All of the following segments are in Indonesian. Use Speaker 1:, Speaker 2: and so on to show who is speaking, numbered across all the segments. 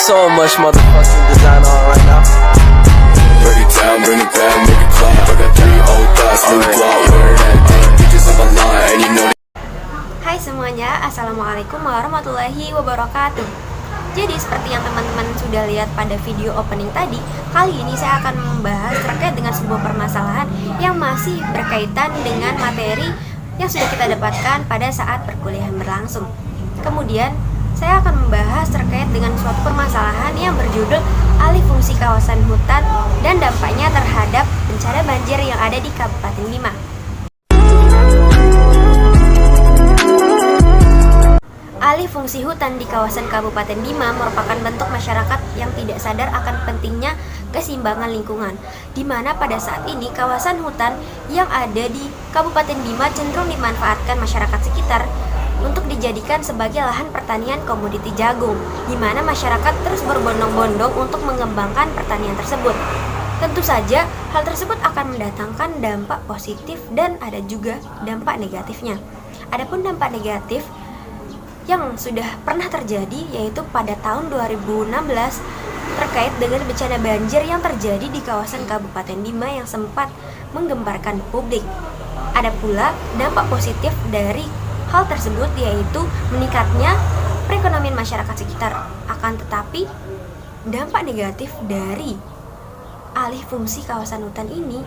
Speaker 1: so much motherfucking design on right now.
Speaker 2: Break it down, bring it back, make it clap. I got 3 old thoughts, new block, where that dick, bitches on my line, and you know.
Speaker 3: Hai semuanya, Assalamualaikum warahmatullahi wabarakatuh. Jadi seperti yang teman-teman sudah lihat pada video opening tadi, kali ini saya akan membahas terkait dengan sebuah permasalahan yang masih berkaitan dengan materi yang sudah kita dapatkan pada saat perkuliahan berlangsung. Kemudian saya akan membahas terkait dengan suatu permasalahan yang berjudul alih fungsi kawasan hutan dan dampaknya terhadap bencana banjir yang ada di Kabupaten Bima. Alih fungsi hutan di kawasan Kabupaten Bima merupakan bentuk masyarakat yang tidak sadar akan pentingnya keseimbangan lingkungan, di mana pada saat ini kawasan hutan yang ada di Kabupaten Bima cenderung dimanfaatkan masyarakat sekitar untuk dijadikan sebagai lahan pertanian komoditi jagung, di mana masyarakat terus berbondong-bondong untuk mengembangkan pertanian tersebut. Tentu saja hal tersebut akan mendatangkan dampak positif dan ada juga dampak negatifnya. Adapun dampak negatif yang sudah pernah terjadi yaitu pada tahun 2016 terkait dengan bencana banjir yang terjadi di kawasan Kabupaten Bima yang sempat menggemparkan publik. Ada pula dampak positif dari hal tersebut yaitu meningkatnya perekonomian masyarakat sekitar. Akan tetapi dampak negatif dari alih fungsi kawasan hutan ini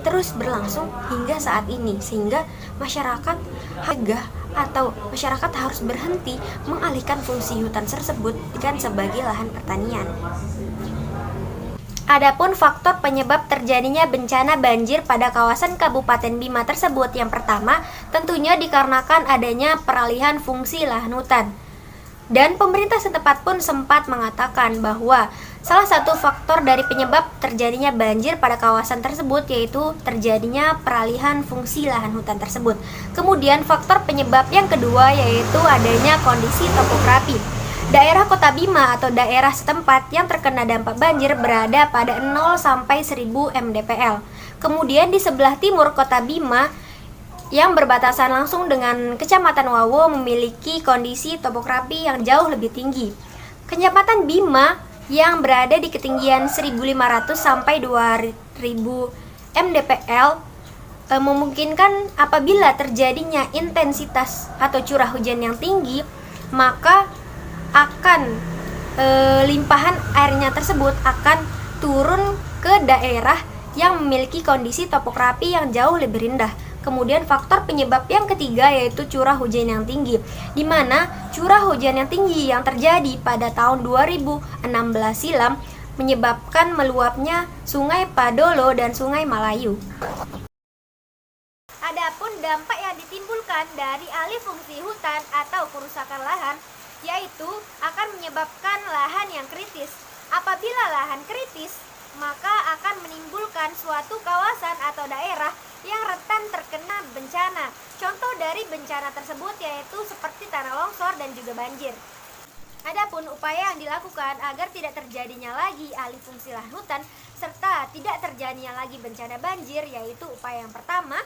Speaker 3: terus berlangsung hingga saat ini, sehingga masyarakat harus berhenti mengalihkan fungsi hutan tersebut dengan sebagai lahan pertanian. Adapun faktor penyebab terjadinya bencana banjir pada kawasan Kabupaten Bima tersebut, yang pertama tentunya dikarenakan adanya peralihan fungsi lahan hutan. Dan pemerintah setempat pun sempat mengatakan bahwa salah satu faktor dari penyebab terjadinya banjir pada kawasan tersebut yaitu terjadinya peralihan fungsi lahan hutan tersebut. Kemudian faktor penyebab yang kedua yaitu adanya kondisi topografi. Daerah Kota Bima atau daerah setempat yang terkena dampak banjir berada pada 0 sampai 1000 mdpl. Kemudian di sebelah timur Kota Bima yang berbatasan langsung dengan Kecamatan Wawo memiliki kondisi topografi yang jauh lebih tinggi. Kecamatan Bima yang berada di ketinggian 1.500 sampai 2.000 mdpl memungkinkan apabila terjadinya intensitas atau curah hujan yang tinggi, maka akan limpahan airnya tersebut akan turun ke daerah yang memiliki kondisi topografi yang jauh lebih rendah. Kemudian faktor penyebab yang ketiga yaitu curah hujan yang tinggi, di mana curah hujan yang tinggi yang terjadi pada tahun 2016 silam menyebabkan meluapnya Sungai Padolo dan Sungai Malayu. Adapun dampak yang ditimbulkan dari alih fungsi hutan atau kerusakan lahan yaitu akan menyebabkan lahan yang kritis. Apabila lahan kritis, maka akan menimbulkan suatu kawasan atau daerah yang rentan terkena bencana. Contoh dari bencana tersebut yaitu seperti tanah longsor dan juga banjir. Adapun upaya yang dilakukan agar tidak terjadinya lagi alih fungsi lahan hutan serta tidak terjadinya lagi bencana banjir yaitu upaya yang pertama,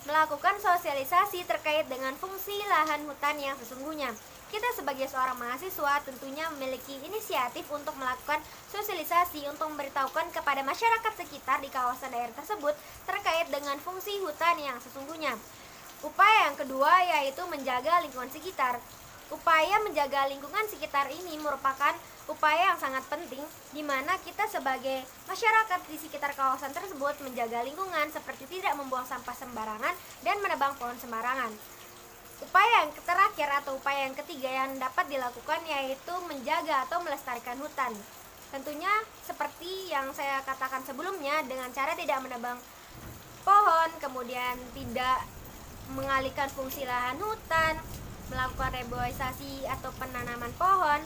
Speaker 3: melakukan sosialisasi terkait dengan fungsi lahan hutan yang sesungguhnya. Kita sebagai seorang mahasiswa tentunya memiliki inisiatif untuk melakukan sosialisasi untuk memberitahukan kepada masyarakat sekitar di kawasan daerah tersebut terkait dengan fungsi hutan yang sesungguhnya. Upaya yang kedua yaitu menjaga lingkungan sekitar. Upaya menjaga lingkungan sekitar ini merupakan upaya yang sangat penting di mana kita sebagai masyarakat di sekitar kawasan tersebut menjaga lingkungan seperti tidak membuang sampah sembarangan dan menebang pohon sembarangan. Upaya yang terakhir atau upaya yang ketiga yang dapat dilakukan yaitu menjaga atau melestarikan hutan. Tentunya seperti yang saya katakan sebelumnya, dengan cara tidak menebang pohon, kemudian tidak mengalihkan fungsi lahan hutan, melakukan reboisasi atau penanaman pohon,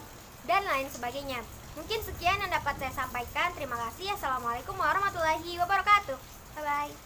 Speaker 3: dan lain sebagainya. Mungkin sekian yang dapat saya sampaikan. Terima kasih. Assalamualaikum warahmatullahi wabarakatuh. Bye-bye.